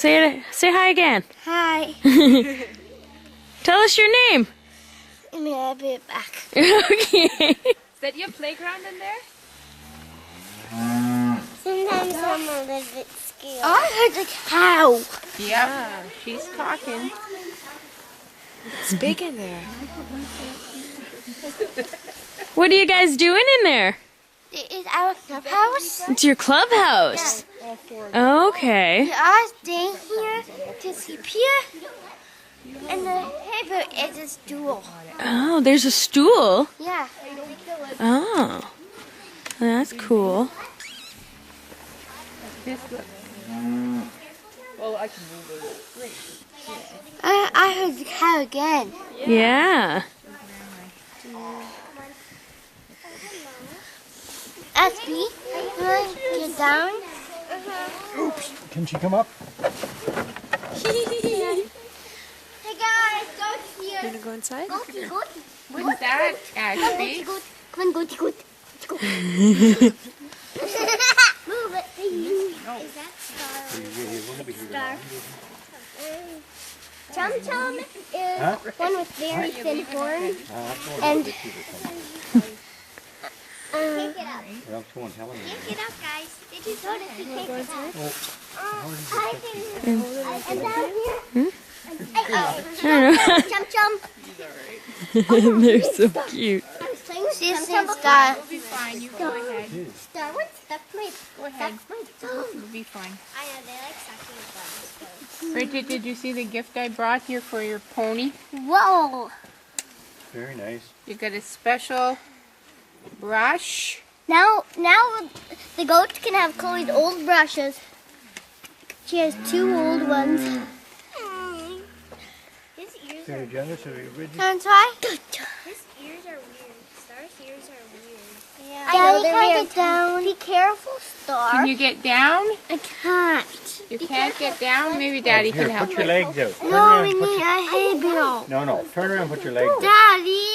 Say hi again. Hi. Tell us your name. I'll be back. Okay. Is that your playground in there? Sometimes I'm a little bit scared. I heard a cow. Yeah, she's talking. It's big in there. What are you guys doing in there? It is our clubhouse. It's your clubhouse. Okay. We are staying here to sleep here. And the table is a stool. Oh, there's a stool. Yeah. Oh, that's cool. Well, I can move it. I heard the cow again. Yeah. SB, you want to get down? Oops. Can she come up? Hey guys, go here. You want to go inside? Go. What's that, Ashby? Come on, go. Move it. Is that Star? Chum Chum is one with very thin horn. And pick it up. Well, come on, tell him. Pick it up, guys. Did you notice to pick it up? I can. And down here. Chum Chum. They're so cute. This is Star. You'll be fine. You go ahead. Star, that's my. Go ahead. That's my dog. You'll be fine. I know they like sucking buttons. Bridget, did you see the gift I brought here for your pony? Whoa! Very nice. You got a special brush. Now the goat can have Chloe's old brushes. She has 2 old ones. His ears Very generous of you, Bridget. Can I try? His ears are weird. Star's ears are weird. Yeah. I know they're weird. Down. Be careful, Star. Can you get down? I can't. You can't get down? Maybe Daddy Here, can help put your you. legs out. Turn No, around, we put need a hay bale. No, turn around and put your legs out. Daddy!